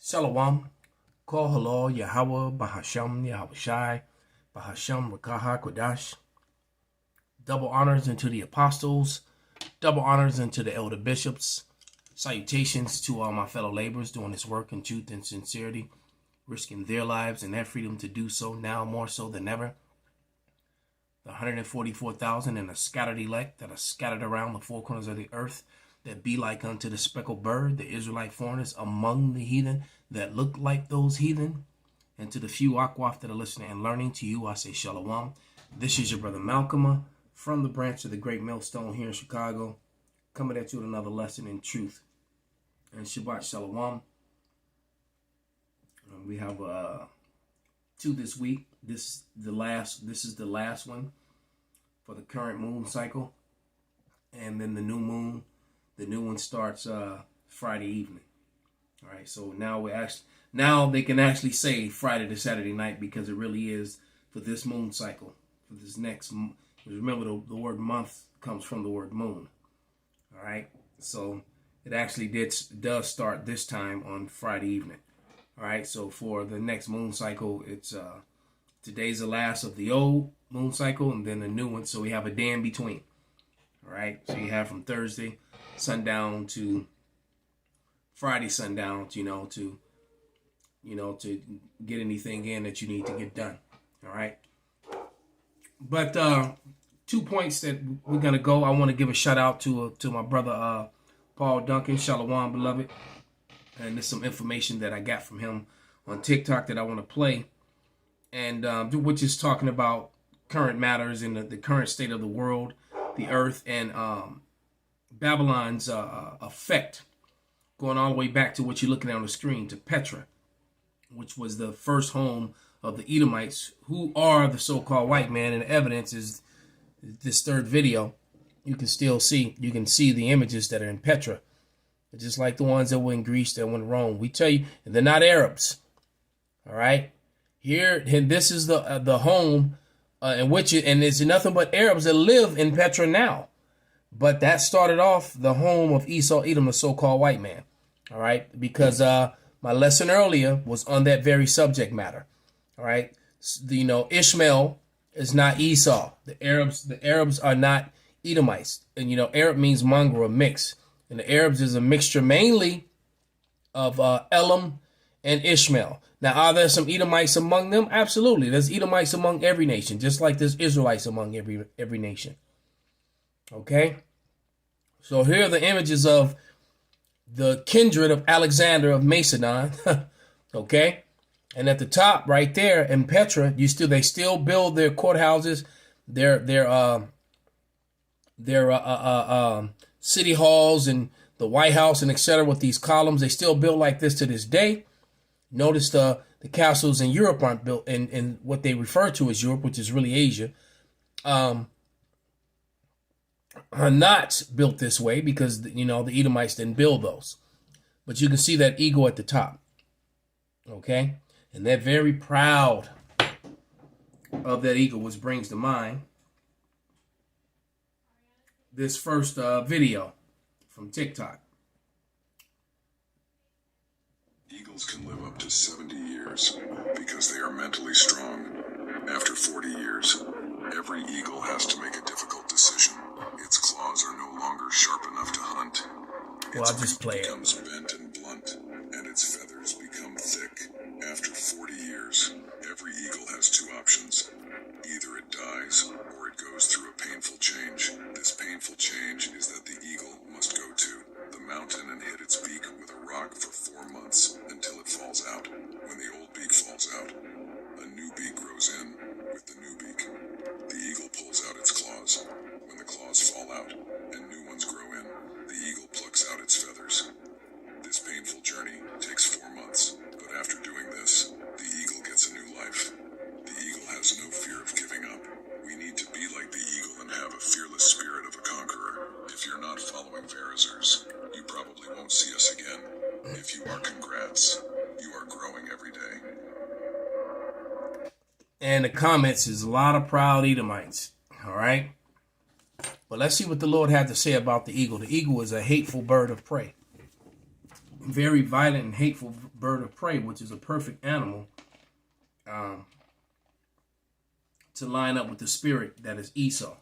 Shalom, Kol Halal, Yahawah, Bahasham, Yahawashi, Bahasham, Rawchaa, Qadash. Double honors unto the apostles, double honors unto the elder bishops. Salutations to all my fellow laborers doing this work in truth and sincerity, risking their lives and their freedom to do so now more so than ever. The 144,000 and the scattered elect that are scattered around the four corners of the earth, that be like unto the speckled bird, the Israelite foreigners among the heathen that look like those heathen. And to the few Akwaf that are listening and learning, to you I say Shalom. This is your brother Malcolm from the branch of the Great Millstone here in Chicago, coming at you with another lesson in truth. And Shabbat Shalom. We have two this week. This is the last one for the current moon cycle, and then the new moon. The new one starts Friday evening. All right, so now they can actually say Friday to Saturday night, because it really is for this moon cycle, for this next. Remember, the word month comes from the word moon. All right, so it actually does start this time on Friday evening. All right, so for the next moon cycle, it's today's the last of the old moon cycle, and then the new one. So we have a day in between. All right, so you have from Thursday sundown to Friday sundown, to get anything in that you need to get done. All right. But 2 points that we're gonna go. I want to give a shout out to my brother Paul Duncan, Shalom, beloved, and there's some information that I got from him on TikTok that I want to play, and which is talking about current matters in the current state of the world, the earth, and Babylon's effect, going all the way back to what you're looking at on the screen, to Petra, which was the first home of the Edomites, who are the so-called white man. And the evidence is this third video. You can see the images that are in Petra, just like the ones that were in Greece, that went in Rome. We tell you, they're not Arabs. All right, here, and this is the home in which and there's nothing but Arabs that live in Petra now. But that started off the home of Esau, Edom, the so-called white man. All right, because my lesson earlier was on that very subject matter. All right, Ishmael is not Esau. The Arabs are not Edomites, and Arab means mongrel, a mix, and the Arabs is a mixture mainly of Elam and Ishmael. Now, are there some Edomites among them? Absolutely, there's Edomites among every nation, just like there's Israelites among every nation. Okay, so here are the images of the kindred of Alexander of Macedon. Okay, and at the top right there in Petra, they still build their courthouses, their city halls and the White House and etc. with these columns. They still build like this to this day. Notice the castles in Europe aren't built in what they refer to as Europe, which is really Asia. Are not built this way because the Edomites didn't build those. But you can see that eagle at the top. Okay, and they're very proud of that eagle, which brings to mind this first video from TikTok. Eagles can live up to 70 years because they are mentally strong. After 40 years, every eagle has to make a difficult decision. Its claws are no longer sharp enough to hunt. Well, I'll just play it. Its beak becomes bent and blunt, and its feathers become thick. After 40 years, every eagle has two options. Either it dies, or it goes through a painful change. This painful change is that the eagle must go to the mountain and hit its beak with a rock for 4 months until it falls out. When the old beak falls out, a new beak grows in with the new beak. The eagle pulls out its claws. When the claws fall out and new ones grow in, the eagle plucks out its feathers. This painful journey takes 4 months, but after doing this, the eagle gets a new life. The eagle has no fear of giving up. We need to be like the eagle and have a fearless spirit of a conqueror. If you're not following Verizers, you probably won't see us again. If you are, congrats. You are growing every day. And the comments is a lot of proud Edomites. All right. But let's see what the Lord had to say about the eagle. The eagle is a hateful bird of prey. very violent and hateful bird of prey, which is a perfect animal to line up with the spirit that is Esau.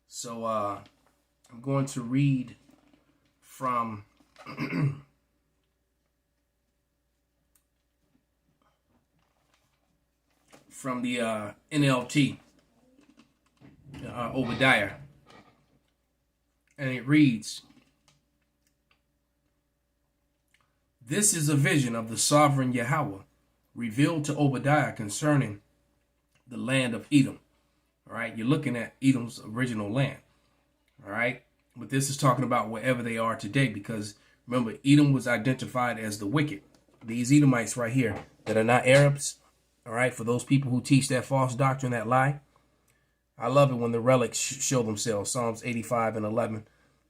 So I'm going to read from from the NLT, Obadiah, and it reads, "This is a vision of the sovereign Yahawah revealed to Obadiah concerning the land of Edom." All right, you're looking at Edom's original land. All right, but this is talking about wherever they are today, because remember, Edom was identified as the wicked. These Edomites right here that are not Arabs. All right, for those people who teach that false doctrine, that lie. I love it when the relics show themselves. Psalms 85 and 11.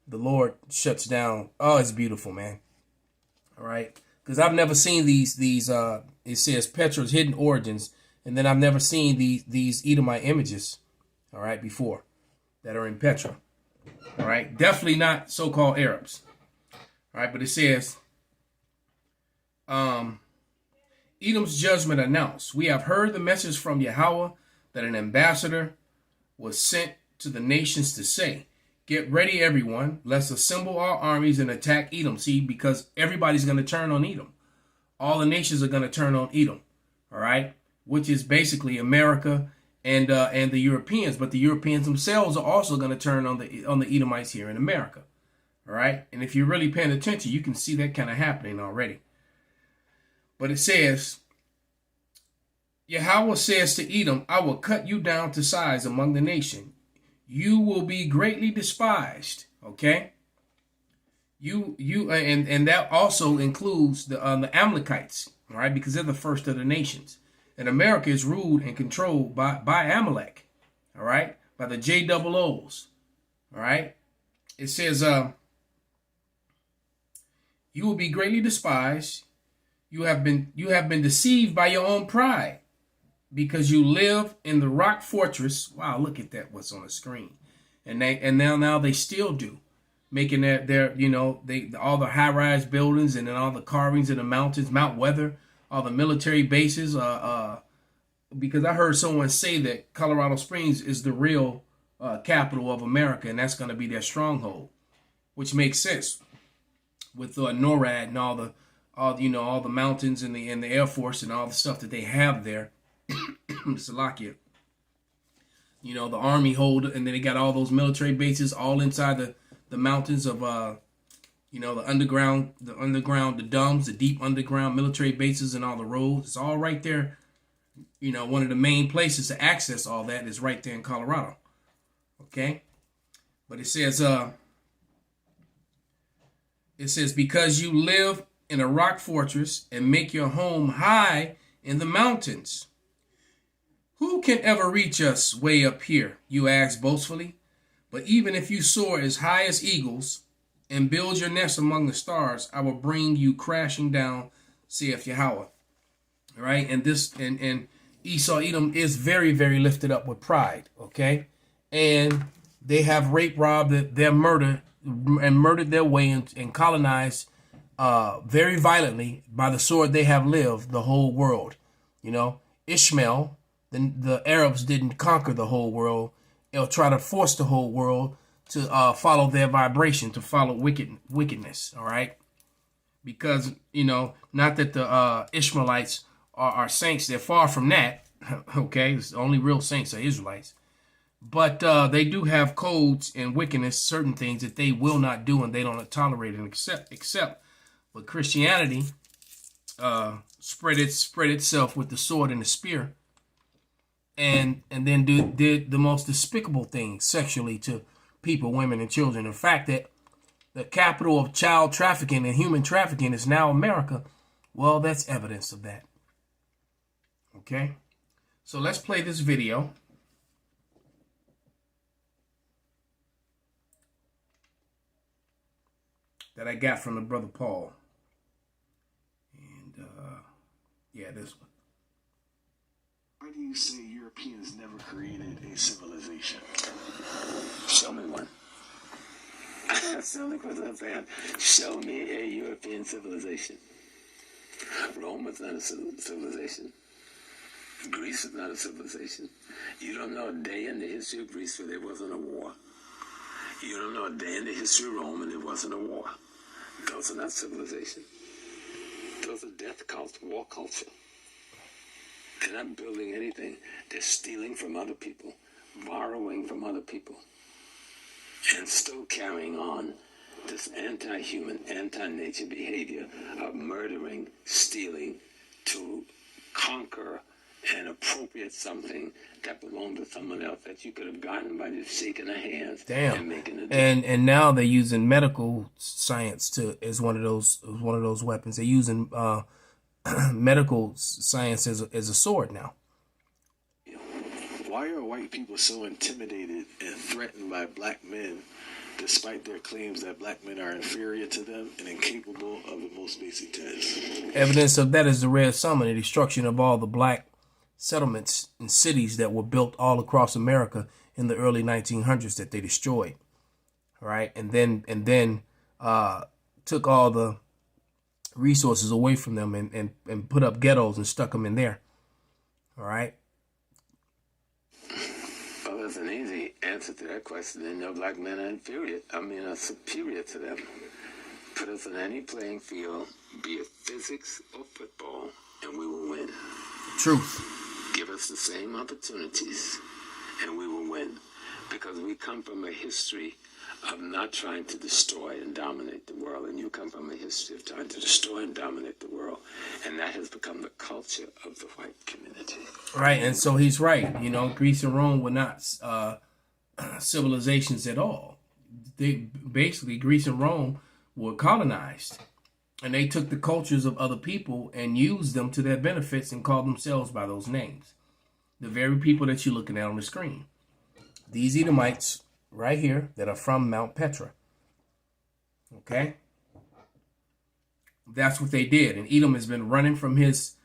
The Lord shuts down. Oh, it's beautiful, man. All right, because I've never seen these. It says Petra's hidden origins, and then I've never seen these Edomite images. All right, before that are in Petra. All right, definitely not so-called Arabs. All right, but it says, Edom's judgment announced. "We have heard the message from Yahawah that an ambassador was sent to the nations to say, 'Get ready, everyone. Let's assemble our armies and attack Edom.'" See, because everybody's going to turn on Edom. All the nations are going to turn on Edom. All right, which is basically America and the Europeans. But the Europeans themselves are also going to turn on the Edomites here in America. All right, and if you're really paying attention, you can see that kind of happening already. But it says, Yahawah says to Edom, "I will cut you down to size among the nation. You will be greatly despised." Okay. And that also includes the Amalekites. All right, because they're the first of the nations. And America is ruled and controlled by Amalek. All right, by the JOOs. All right. It says, "You will be greatly despised. You have been deceived by your own pride, because you live in the rock fortress." Wow, look at that, what's on the screen. And now they still do, making their all the high-rise buildings, and then all the carvings in the mountains, Mount Weather, all the military bases. Because I heard someone say that Colorado Springs is the real capital of America, and that's going to be their stronghold, which makes sense with NORAD and all the mountains and the Air Force and all the stuff that they have there. Salakia. The Army hold, and then they got all those military bases all inside the mountains of the underground, the dumbs, the deep underground military bases, and all the roads. It's all right there. One of the main places to access all that is right there in Colorado. Okay, but it says "Because you live in a rock fortress and make your home high in the mountains. Who can ever reach us way up here?" you ask boastfully. "But even if you soar as high as eagles and build your nest among the stars, I will bring you crashing down, saith Yahawah." All right, and Esau, Edom is very, very lifted up with pride. Okay, and they have raped, robbed, their murdered their way and colonized very violently by the sword. They have lived the whole world. Ishmael, the Arabs didn't conquer the whole world. They'll try to force the whole world to follow their vibration, to follow wickedness. All right, because not that the Ishmaelites are saints. They're far from that. Okay, the only real saints are Israelites. But they do have codes and wickedness, certain things that they will not do and they don't tolerate and accept. But Christianity spread itself with the sword and the spear, and then did the most despicable things sexually to people, women, and children. The fact that the capital of child trafficking and human trafficking is now America, well, that's evidence of that. Okay, so let's play this video. That I got from the brother Paul. And, yeah, this one. Why do you say Europeans never created a civilization? Show me one. Sound like a fan. Show me a European European civilization. Rome was not a civilization. Greece is not a civilization. You don't know a day in the history of Greece where there wasn't a war. You don't know a day in the history of Rome and there wasn't a war. Those are not civilization. Those are death cults, war culture. They're not building anything. They're stealing from other people, borrowing from other people, and still carrying on this anti-human, anti-nature behavior of murdering, stealing to conquer and appropriate something that belonged to someone else that you could have gotten by just shaking a hand and making a deal. And now they're using medical science as one of those weapons. They're using medical science as a sword now. Why are white people so intimidated and threatened by black men, despite their claims that black men are inferior to them and incapable of the most basic tasks? Evidence of that is the Red Summer, the destruction of all the black settlements and cities that were built all across America in the early 1900s that they destroyed. All right, and then took all the resources away from them and put up ghettos and stuck them in there. All right. Well, there's an easy answer to that question. They know black men are superior to them. Put us in any playing field, be it physics or football, and we will win. Truth. Give us the same opportunities, and we will win. Because we come from a history of not trying to destroy and dominate the world, and you come from a history of trying to destroy and dominate the world, and that has become the culture of the white community. Right, and so he's right. You know, Greece and Rome were not civilizations at all. Greece and Rome were colonized, and they took the cultures of other people and used them to their benefits and called themselves by those names. The very people that you're looking at on the screen. These Edomites right here that are from Mount Petra. Okay? That's what they did. And Edom has been running from his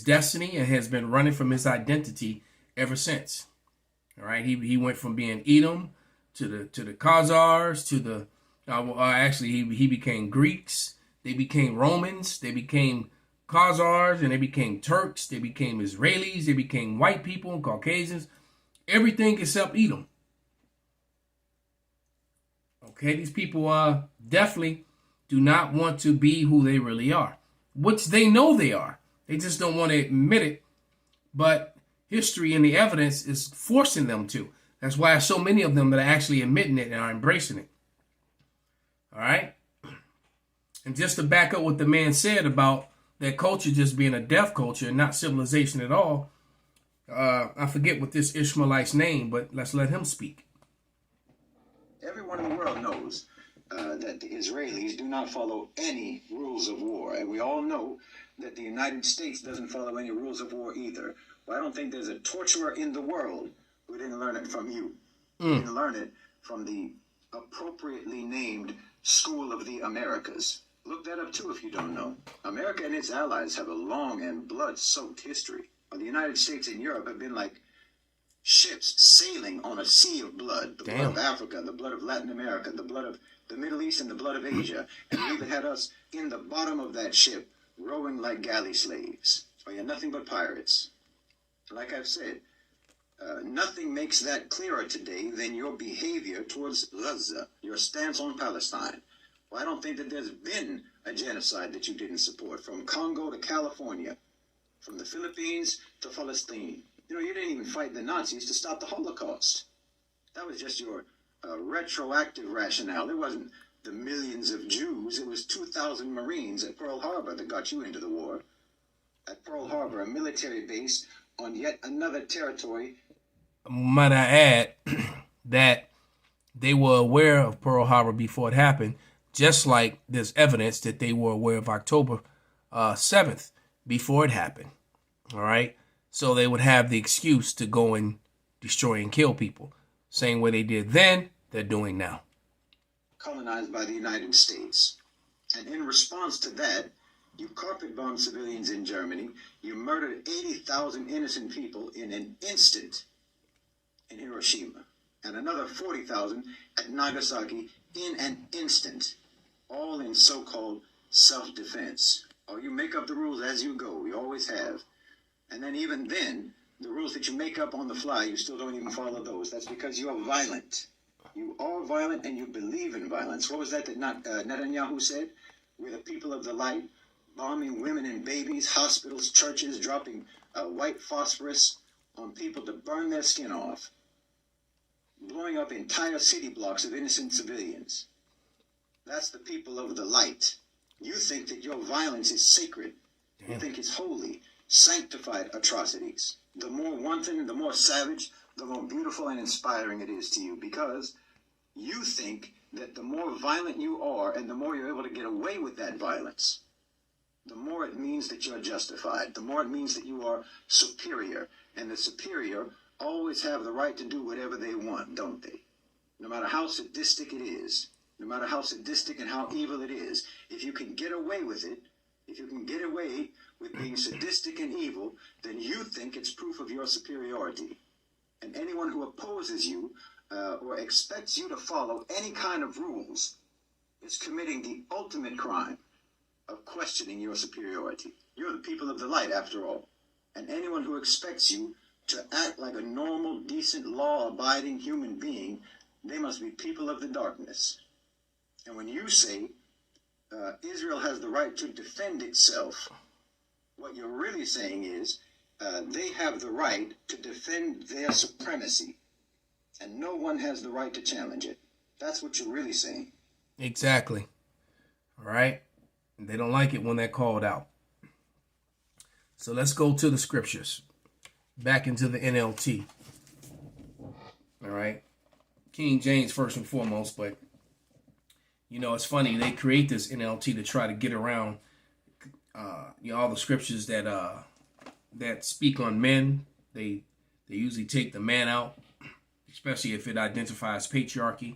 destiny and has been running from his identity ever since. All right? He went from being Edom to the Khazars to the he became Greeks. They became Romans. They became Khazars, and they became Turks. They became Israelis. They became white people and Caucasians. Everything except Edom. Okay, these people definitely do not want to be who they really are, which they know they are. They just don't want to admit it. But history and the evidence is forcing them to. That's why so many of them that are actually admitting it and are embracing it. All right? And just to back up what the man said about their culture just being a death culture and not civilization at all, I forget what this Ishmaelite's name, but let's let him speak. Everyone in the world knows that the Israelis do not follow any rules of war. And we all know that the United States doesn't follow any rules of war either. Well, I don't think there's a torturer in the world who didn't learn it from you. You didn't learn it from the appropriately named School of the Americas. Look that up too if you don't know. America and its allies have a long and blood-soaked history. The United States and Europe have been like ships sailing on a sea of blood. The blood of Africa, the blood of Latin America, the blood of the Middle East, and the blood of Asia. And we even had us in the bottom of that ship, rowing like galley slaves. Oh yeah, nothing but pirates. Like I've said, nothing makes that clearer today than your behavior towards Gaza, your stance on Palestine. Well, I don't think that there's been a genocide that you didn't support, from Congo to California, from the Philippines to Palestine. You know, you didn't even fight the Nazis to stop the Holocaust. That was just your retroactive rationale. It wasn't the millions of Jews. It was 2,000 Marines at Pearl Harbor that got you into the war. At Pearl Harbor, a military base on yet another territory. Might I add that they were aware of Pearl Harbor before it happened, just like there's evidence that they were aware of October 7th before it happened. All right? So they would have the excuse to go and destroy and kill people. Same way they did then, they're doing now. Colonized by the United States. And in response to that, you carpet-bombed civilians in Germany. You murdered 80,000 innocent people in an instant in Hiroshima. And another 40,000 at Nagasaki in an instant. All so-called self-defense. Or you make up the rules as you go. You always have. And then even then, the rules that you make up on the fly, you still don't even follow those. That's because you are violent. You are violent and you believe in violence. What was that Netanyahu said? We're the people of the light, bombing women and babies, hospitals, churches, dropping white phosphorus on people to burn their skin off, blowing up entire city blocks of innocent civilians. That's the people of the light. You think that your violence is sacred. You think it's holy, sanctified atrocities. The more wanton, the more savage, the more beautiful and inspiring it is to you, because you think that the more violent you are and the more you're able to get away with that violence, the more it means that you're justified, the more it means that you are superior. And the superior always have the right to do whatever they want, don't they? No matter how sadistic it is, no matter how sadistic and how evil it is, if you can get away with it, if you can get away with being sadistic and evil, then you think it's proof of your superiority. And anyone who opposes you or expects you to follow any kind of rules is committing the ultimate crime of questioning your superiority. You're the people of the light, after all. And anyone who expects you to act like a normal, decent, law-abiding human being, they must be people of the darkness. And when you say Israel has the right to defend itself, what you're really saying is they have the right to defend their supremacy, and no one has the right to challenge it. That's what you're really saying. Exactly. All right. They don't like it when they're called out. So let's go to the scriptures. Back into the NLT. All right. King James first and foremost, but you know, it's funny. They create this NLT to try to get around all the scriptures that speak on men. They usually take the man out, especially if it identifies patriarchy,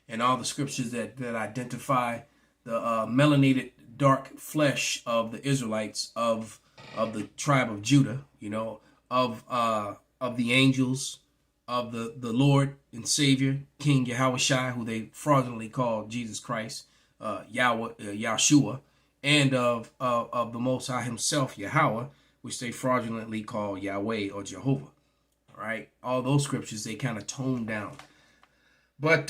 and all the scriptures that identify the melanated dark flesh of the Israelites of the tribe of Judah, you know, of the angels, of the Lord and Savior, King Yahawashi, who they fraudulently call Jesus Christ, Yahshua, and of the Most High himself, Yahawah, which they fraudulently call Yahweh or Jehovah. All right, all those scriptures they kind of tone down. But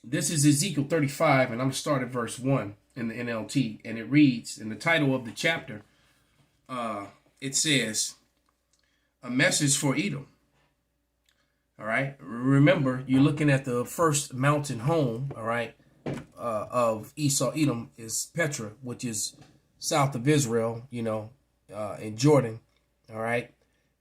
this is Ezekiel 35, and I'm start at verse 1 in the NLT, and it reads, in the title of the chapter, it says, a message for Edom. All right, remember, you're looking at the first mountain home, all right, of Esau, Edom is Petra, which is south of Israel, you know, in Jordan, all right,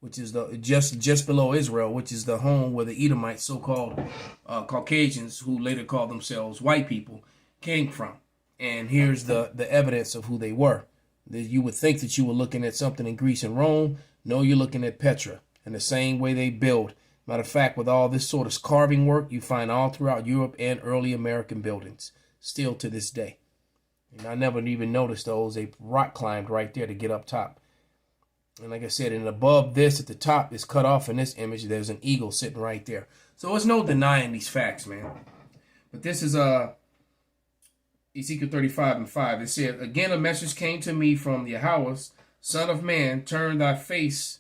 which is the just below Israel, which is the home where the Edomites, so-called Caucasians, who later called themselves white people, came from. And here's the evidence of who they were. You would think that you were looking at something in Greece and Rome. No, you're looking at Petra, and the same way they build. Matter of fact, with all this sort of carving work, you find all throughout Europe and early American buildings, still to this day. And I never even noticed those. They rock climbed right there to get up top. And like I said, and above this at the top is cut off in this image. There's an eagle sitting right there. So there's no denying these facts, man. But this is Ezekiel 35 and 5. It said, again, a message came to me from Yahawah, son of man, turn and face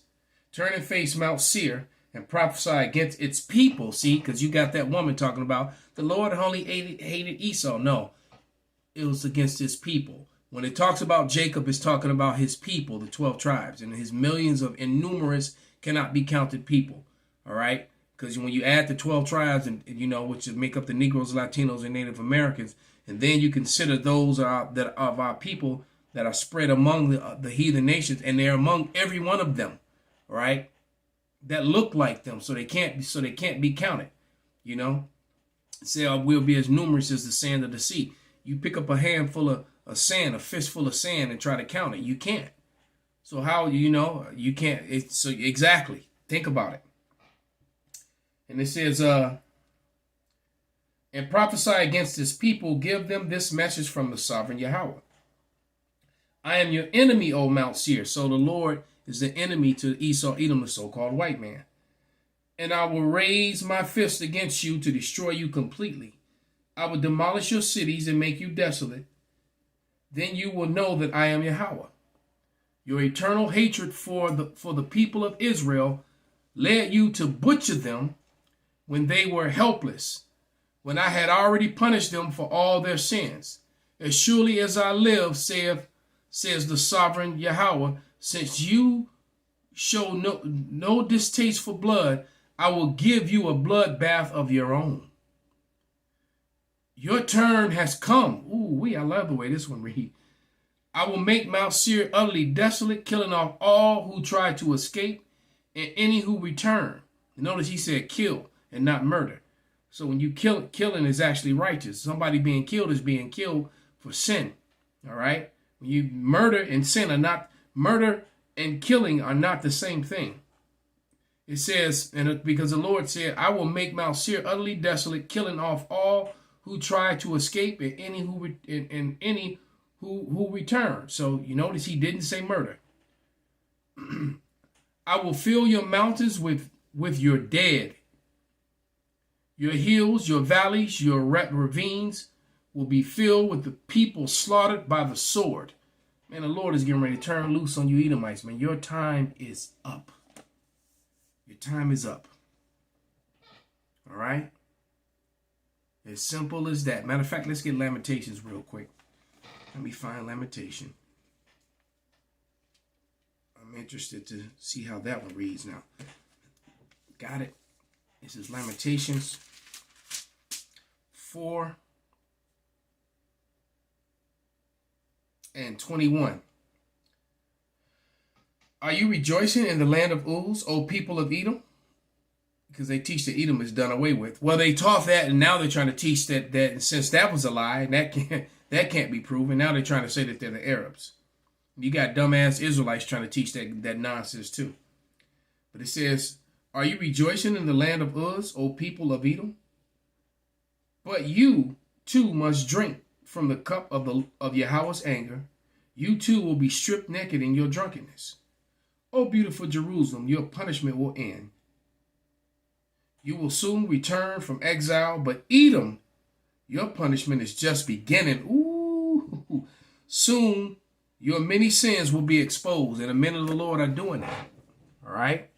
Mount Seir, and prophesy against its people. See, because you got that woman talking about the Lord only hated Esau. No, it was against his people. When it talks about Jacob, it's talking about his people, the 12 tribes, and his millions of innumerous cannot be counted people. All right, because when you add the 12 tribes, and you know, which make up the Negroes, Latinos, and Native Americans, and then you consider those that of our people that are spread among the heathen nations, and they're among every one of them, all right, that look like them, so they can't be counted. You know, say we'll be as numerous as the sand of the sea. You pick up a handful of sand, a fistful of sand, and try to count it. You can't. So how you can't? So exactly. Think about it. And it says, and prophesy against this people, give them this message from the sovereign Yahawah. I am your enemy, O Mount Seir. So the Lord is the enemy to Esau, Edom, the so-called white man. And I will raise my fist against you to destroy you completely. I will demolish your cities and make you desolate. Then you will know that I am Yahawah. Your eternal hatred for the people of Israel led you to butcher them when they were helpless, when I had already punished them for all their sins. As surely as I live, says the sovereign Yahawah, since you show no distaste for blood, I will give you a bloodbath of your own. Your turn has come. Ooh, I love the way this one reads. I will make Mount Seir utterly desolate, killing off all who try to escape and any who return. Notice he said kill and not murder. So when you killing is actually righteous. Somebody being killed is being killed for sin. All right. When you murder and sin are not, murder and killing are not the same thing. It says, and because the Lord said, I will make Mount Seir utterly desolate, killing off all who try to escape and any who return. So you notice he didn't say murder. I will fill your mountains with your dead. Your hills, your valleys, your ravines will be filled with the people slaughtered by the sword. Man, the Lord is getting ready to turn loose on you Edomites, man. Your time is up. Your time is up. All right? As simple as that. Matter of fact, let's get Lamentations real quick. Let me find Lamentation. I'm interested to see how that one reads now. Got it. This is Lamentations 4 and 21. Are you rejoicing in the land of Uz, O people of Edom? Because they teach that Edom is done away with. Well, they taught that, and now they're trying to teach that since that was a lie, and that can't be proven. Now they're trying to say that they're the Arabs. You got dumbass Israelites trying to teach that nonsense too. But it says, are you rejoicing in the land of Uz, O people of Edom? But you too must drink from the cup of Yahweh's anger. You too will be stripped naked in your drunkenness. O beautiful Jerusalem, your punishment will end. You will soon return from exile, but Edom, your punishment is just beginning. Ooh, soon your many sins will be exposed, and the men of the Lord are doing that. All right,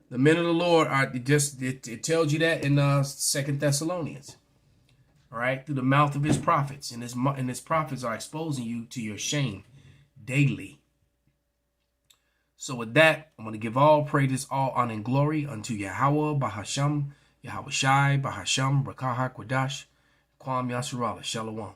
the men of the Lord are it tells you that in 2 Thessalonians. All right, through the mouth of his prophets, and his prophets are exposing you to your shame daily. So with that, I'm going to give all praises, all honor and glory unto Yahawah, Bahasham, Yahawashi, Bahasham, Rakaha, Qadash, Kwam Yasharallah, Shalom.